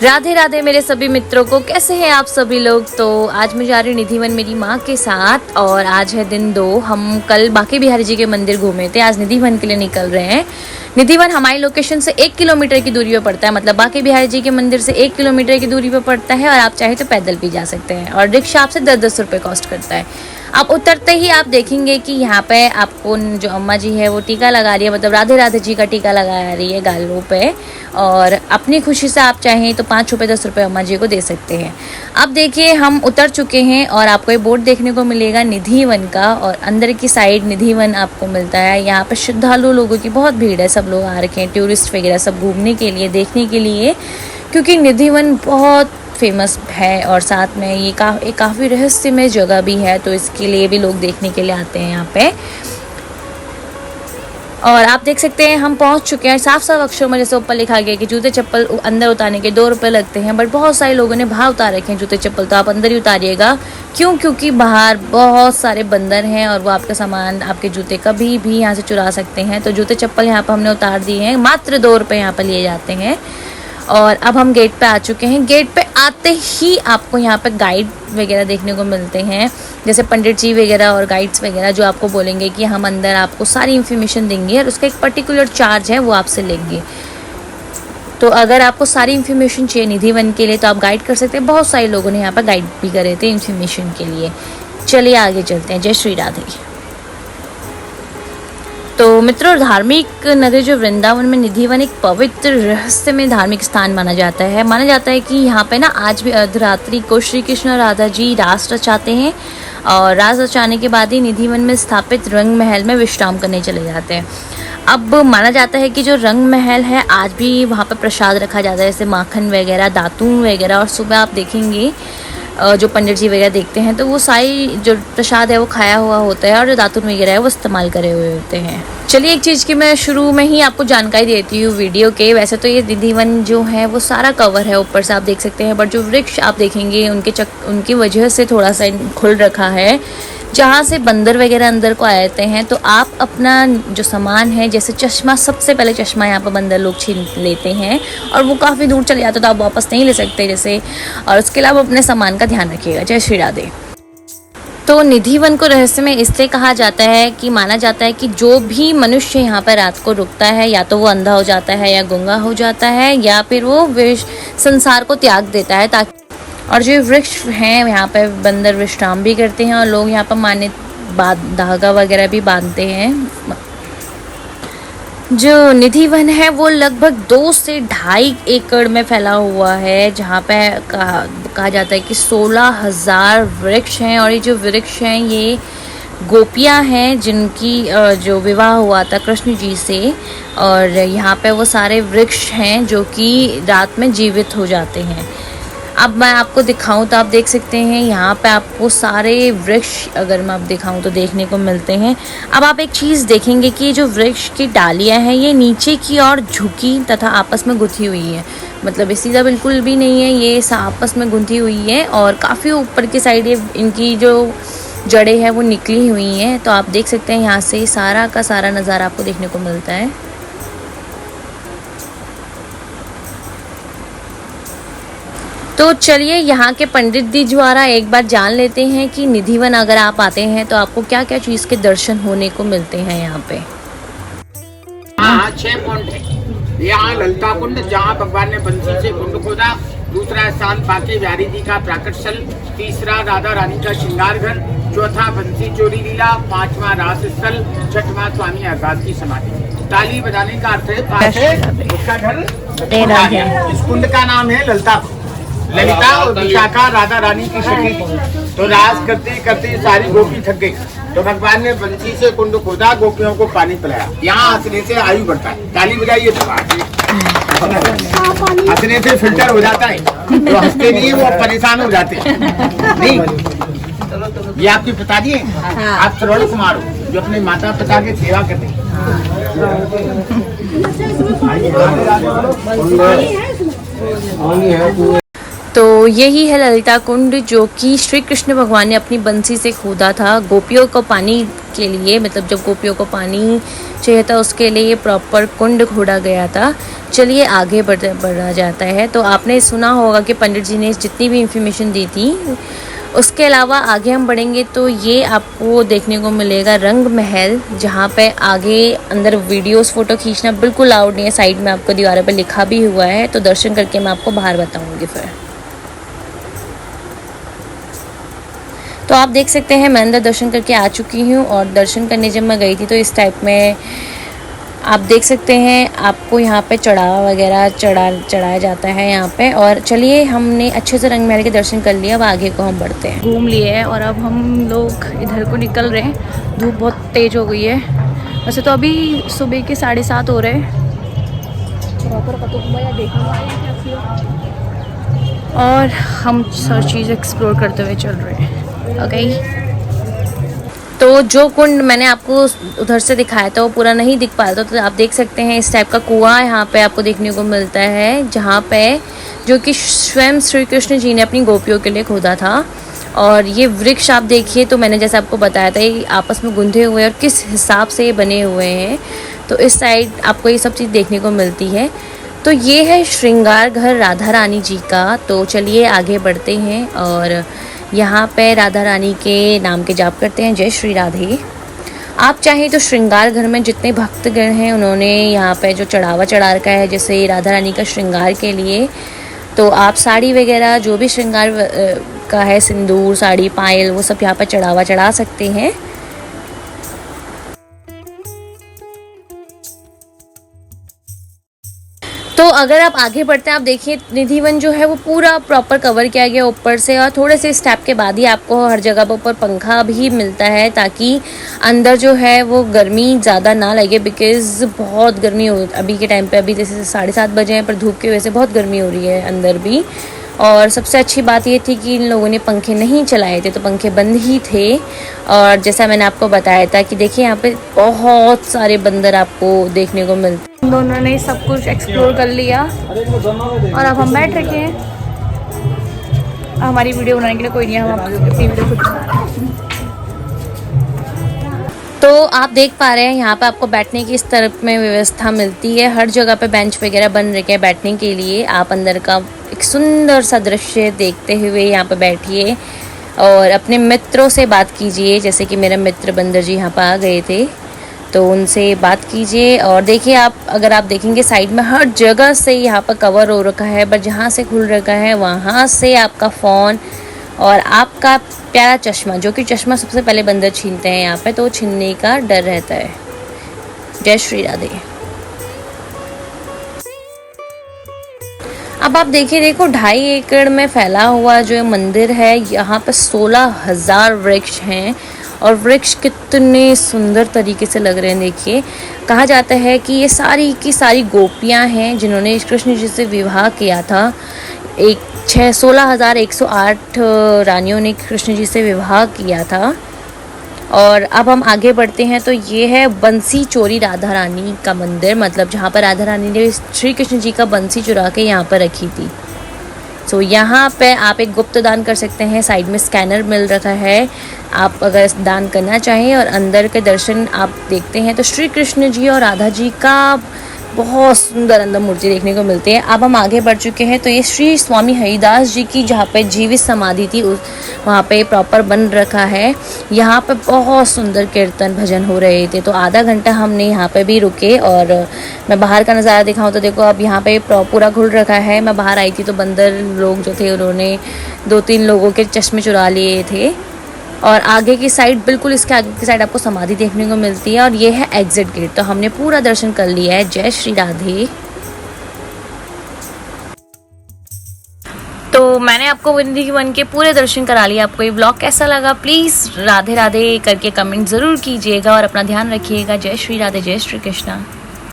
राधे राधे मेरे सभी मित्रों को, कैसे हैं आप सभी लोग। तो आज मैं जा रही हूँ निधिवन मेरी माँ के साथ और आज है दिन 2। हम कल बांके बिहारी जी के मंदिर घूमे थे, आज निधिवन के लिए निकल रहे हैं। निधिवन हमारी लोकेशन से 1 किलोमीटर की दूरी पर पड़ता है, मतलब बांके बिहारी जी के मंदिर से 1 किलोमीटर की दूरी पर पड़ता है और आप चाहे तो पैदल भी जा सकते हैं और रिक्शा आपसे 10-10 रुपये कॉस्ट करता है। आप उतरते ही आप देखेंगे कि यहाँ पे आपको जो अम्मा जी है वो टीका लगा रही है, मतलब राधे राधे जी का टीका लगा रही है गालों पे, और अपनी खुशी से आप चाहें तो 5 रुपये 10 रुपये अम्मा जी को दे सकते हैं। अब देखिए हम उतर चुके हैं और आपको ये बोर्ड देखने को मिलेगा निधिवन का, और अंदर की साइड निधिवन आपको मिलता है। यहाँ पर श्रद्धालु लोगों की बहुत भीड़ है, सब लोग आ रखे हैं, टूरिस्ट वगैरह सब घूमने के लिए, देखने के लिए, क्योंकि निधिवन बहुत फेमस है और साथ में ये काफ़ी रहस्यमय जगह भी है, तो इसके लिए भी लोग देखने के लिए आते हैं यहाँ पे। और आप देख सकते हैं हम पहुंच चुके हैं। साफ साफ अक्षरों में जैसे ऊपर लिखा गया कि जूते चप्पल अंदर उतारने के 2 रुपये लगते हैं, बट बहुत सारे लोगों ने बाहर उतार रखे हैं जूते चप्पल, तो आप अंदर ही उतारिएगा। क्यों? क्योंकि बाहर बहुत सारे बंदर हैं और वो आपका सामान, आपके जूते कभी भी यहाँ से चुरा सकते हैं। तो जूते चप्पल यहाँ पर हमने उतार दिए हैं, मात्र 2 रुपये यहाँ पर लिए जाते हैं। और अब हम गेट पे आ चुके हैं। गेट पे आते ही आपको यहाँ पे गाइड वगैरह देखने को मिलते हैं, जैसे पंडित जी वगैरह और गाइड्स वगैरह, जो आपको बोलेंगे कि हम अंदर आपको सारी इन्फॉर्मेशन देंगे और उसका एक पर्टिकुलर चार्ज है वो आपसे लेंगे। तो अगर आपको सारी इन्फॉर्मेशन चाहिए निधिवन के लिए तो आप गाइड कर सकते हैं। बहुत सारे लोगों ने यहाँ पर गाइड भी करे थे इन्फॉर्मेशन के लिए। चलिए आगे चलते हैं। जय श्री राधे। तो मित्रों, धार्मिक नगरी जो वृंदावन में निधिवन एक पवित्र रहस्य में धार्मिक स्थान माना जाता है। माना जाता है कि यहाँ पे ना आज भी अर्धरात्रि को श्री कृष्ण और राधा जी रास रचाते हैं और रास रचाने के बाद ही निधिवन में स्थापित रंग महल में विश्राम करने चले जाते हैं। अब माना जाता है कि जो रंग महल है आज भी वहाँ पर प्रसाद रखा जाता है, जैसे माखन वगैरह, दातून वगैरह, और सुबह आप देखेंगे जो पंडित जी वगैरह देखते हैं तो वो सारी जो प्रसाद है वो खाया हुआ होता है और जो दातुन वगैरह है वो इस्तेमाल करे हुए होते हैं। चलिए एक चीज़ की मैं शुरू में ही आपको जानकारी देती हूँ वीडियो के। वैसे तो ये निधिवन जो है वो सारा कवर है, ऊपर से आप देख सकते हैं, बट जो वृक्ष आप देखेंगे उनकी वजह से थोड़ा सा खुल रखा है, जहाँ से बंदर वगैरह अंदर को आ जाते हैं। तो आप अपना जो सामान है, जैसे चश्मा, सबसे पहले चश्मा यहाँ पर बंदर लोग छीन लेते हैं और वो काफ़ी दूर चले जाते, तो आप वापस नहीं ले सकते जैसे। और उसके अलावा अपने सामान का ध्यान रखिएगा। जय श्री राधे। तो निधिवन को रहस्य में इसलिए कहा जाता है कि माना जाता है कि जो भी मनुष्य यहाँ पर रात को रुकता है, या तो वो अंधा हो जाता है या गूंगा हो जाता है, या फिर वो संसार को त्याग देता है। ताकि और जो वृक्ष हैं यहाँ पर बंदर विश्राम भी करते हैं और लोग यहाँ पर माने धागा वगैरह भी बांधते हैं। जो निधिवन है वो लगभग 2 से 2.5 एकड़ में फैला हुआ है, जहाँ पे कहा जाता है कि 16,000 वृक्ष हैं। और ये जो वृक्ष हैं ये गोपियाँ हैं जिनकी जो विवाह हुआ था कृष्ण जी से, और यहाँ पे वो सारे वृक्ष हैं जो कि रात में जीवित हो जाते हैं। अब मैं आपको दिखाऊं तो आप देख सकते हैं यहाँ पे आपको सारे वृक्ष, अगर मैं आप दिखाऊं तो देखने को मिलते हैं। अब आप एक चीज़ देखेंगे कि जो वृक्ष की डालियाँ हैं ये नीचे की ओर झुकी तथा आपस में गुंथी हुई है, मतलब सीधा बिल्कुल भी नहीं है, ये आपस में गुंथी हुई है और काफ़ी ऊपर की साइड ये इनकी जो जड़ें हैं वो निकली हुई हैं। तो आप देख सकते हैं यहाँ से सारा का सारा नज़ारा आपको देखने को मिलता है। तो चलिए यहाँ के पंडित जी द्वारा एक बार जान लेते हैं कि निधिवन अगर आप आते हैं तो आपको क्या क्या चीज़ के दर्शन होने को मिलते हैं यहाँ पे। हाँ, 6 कुंड है यहाँ। ललिता कुंड जहाँ भगवान ने बंसी से कुंड खोदा, दूसरा स्थान बांके बिहारी जी का प्राकट स्थल, तीसरा राधा रानी का श्रृंगार घर, चौथा बंसी चोरी लीला, 5वां रास स्थल, 6वां स्वामी आजाद की समाधि। ताली बजाने का अर्थ है पास है उसका घर। इस कुंड का नाम है ललिता। ललिता और विशाखा राधा रानी की सखी, तो रास करते करते सारी गोपी थक गई, तो भगवान ने बंसी से कुंड खोदा, गोपियों को पानी पिलाया। यहाँ हंसने से आयु बढ़ता है। ताली बजाइए तो हंसने से फिल्टर हो जाता है, तो हंसते नहीं वो परेशान हो जाते हैं। नहीं, ये आपके पिताजी हैं, आप श्रवण कुमार हो जो अपने माता पिता की सेवा करते हैं। तो यही है ललिता कुंड, जो कि श्री कृष्ण भगवान ने अपनी बंसी से खोदा था गोपियों को पानी के लिए। मतलब जब गोपियों को पानी चाहिए था उसके लिए ये प्रॉपर कुंड खोदा गया था। चलिए आगे बढ़ा जाता है। तो आपने सुना होगा कि पंडित जी ने जितनी भी इंफॉर्मेशन दी थी, उसके अलावा आगे हम बढ़ेंगे तो ये आपको देखने को मिलेगा रंग महल, जहाँ पे आगे अंदर वीडियोस फ़ोटो खींचना बिल्कुल अलाउड नहीं है। साइड में आपको दीवारों पे लिखा भी हुआ है, तो दर्शन करके मैं आपको बाहर बताऊँगी फिर। तो आप देख सकते हैं मैं अंदर दर्शन करके आ चुकी हूँ, और दर्शन करने जब मैं गई थी तो इस टाइप में आप देख सकते हैं आपको यहाँ पे चढ़ावा वगैरह चढ़ाया जाता है यहाँ पे। और चलिए हमने अच्छे से रंग महल के दर्शन कर लिए, अब आगे को हम बढ़ते हैं। घूम लिए हैं और अब हम लोग इधर को निकल रहे हैं। धूप बहुत तेज़ हो गई है। वैसे तो अभी सुबह के 7:30 हो रहे हैं, और हम सब चीज़ एक्सप्लोर करते हुए चल रहे हैं। ओके तो जो कुंड मैंने आपको उधर से दिखाया था वो पूरा नहीं दिख पाया था, तो आप देख सकते हैं इस टाइप का कुआं यहाँ पे आपको देखने को मिलता है, जहाँ पे जो कि स्वयं श्री कृष्ण जी ने अपनी गोपियों के लिए खोदा था। और ये वृक्ष आप देखिए, तो मैंने जैसे आपको बताया था ये आपस में गुंथे हुए और किस हिसाब से ये बने हुए हैं, तो इस साइड आपको ये सब चीज़ देखने को मिलती है। तो ये है श्रृंगार घर राधा रानी जी का। तो चलिए आगे बढ़ते हैं और यहाँ पे राधा रानी के नाम के जाप करते हैं, जय श्री राधे। आप चाहें तो श्रृंगार घर में जितने भक्तगण हैं उन्होंने यहाँ पे जो चढ़ावा चढ़ा रखा है, जैसे राधा रानी का श्रृंगार के लिए, तो आप साड़ी वगैरह जो भी श्रृंगार का है, सिंदूर, साड़ी, पायल, वो सब यहाँ पर चढ़ावा चढ़ा सकते हैं। तो अगर आप आगे बढ़ते हैं, आप देखिए निधिवन जो है वो पूरा प्रॉपर कवर किया गया ऊपर से, और थोड़े से स्टेप के बाद ही आपको हर जगह पर ऊपर पंखा भी मिलता है, ताकि अंदर जो है वो गर्मी ज़्यादा ना लगे, बिकॉज़ बहुत गर्मी हो अभी के टाइम पे। अभी जैसे 7:30 बजे हैं, पर धूप की वजह से बहुत गर्मी हो रही है अंदर भी। और सबसे अच्छी बात ये थी कि इन लोगों ने पंखे नहीं चलाए थे, तो पंखे बंद ही थे। और जैसा मैंने आपको बताया था कि देखिए यहाँ पे बहुत सारे बंदर आपको देखने को मिलते हैं। हम दोनों ने सब कुछ एक्सप्लोर कर लिया और अब हम बैठ रखे हैं। हमारी वीडियो बनाने के लिए कोई नहीं है, हम अपनी वीडियो खुद बना रहे हैं। तो आप देख पा रहे हैं यहाँ पे आपको बैठने की इस तरफ में व्यवस्था मिलती है। हर जगह पे बेंच वगैरह बन रखे हैं बैठने के लिए। आप अंदर का एक सुंदर सा दृश्य देखते हुए यहाँ पे बैठिए और अपने मित्रों से बात कीजिए। जैसे कि मेरे मित्र बंदर जी यहाँ पर आ गए थे, तो उनसे बात कीजिए। और देखिए आप अगर आप देखेंगे साइड में हर जगह से यहाँ पर कवर हो रखा है, बट जहाँ से खुल रखा है वहाँ से आपका फ़ोन और आपका प्यारा चश्मा, जो कि चश्मा सबसे पहले बंदर छीनते हैं यहाँ पे, तो छीनने का डर रहता है। जय श्री राधे। अब आप देखिए, देखो 2.5 एकड़ में फैला हुआ जो मंदिर है, यहाँ पे 16,000 वृक्ष हैं और वृक्ष कितने सुंदर तरीके से लग रहे हैं। देखिए कहा जाता है कि ये सारी की सारी गोपियाँ हैं जिन्होंने कृष्ण जी से विवाह किया था। 16,108 रानियों ने कृष्ण जी से विवाह किया था। और अब हम आगे बढ़ते हैं, तो ये है बंसी चोरी राधा रानी का मंदिर, मतलब जहाँ पर राधा रानी ने श्री कृष्ण जी का बंसी चुरा के यहाँ पर रखी थी। तो यहाँ पे आप एक गुप्त दान कर सकते हैं। साइड में स्कैनर मिल रहा है, आप अगर दान करना चाहें और अंदर के दर्शन आप देखते हैं तो श्री कृष्ण जी और राधा जी का बहुत सुंदर अंदर मूर्ति देखने को मिलती है। अब हम आगे बढ़ चुके हैं, तो ये श्री स्वामी हरिदास जी की जहाँ पे जीवित समाधि थी उस वहाँ पे प्रॉपर बन रखा है। यहाँ पे बहुत सुंदर कीर्तन भजन हो रहे थे, तो आधा घंटा हमने यहाँ पे भी रुके। और मैं बाहर का नज़ारा दिखाऊँ तो देखो अब यहाँ पे पूरा खुल रखा है। मैं बाहर आई थी तो बंदर लोग जो थे उन्होंने 2-3 लोगों के चश्मे चुरा लिए थे। और आगे की साइड, बिल्कुल इसके आगे की साइड आपको समाधि देखने को मिलती है और ये है एग्जिट गेट। तो हमने पूरा दर्शन कर लिया है। जय श्री राधे। तो मैंने आपको वृंदावन के पूरे दर्शन करा लिए। आपको ये व्लॉग कैसा लगा प्लीज़ राधे राधे करके कमेंट ज़रूर कीजिएगा और अपना ध्यान रखिएगा। जय श्री राधे, जय श्री कृष्णा।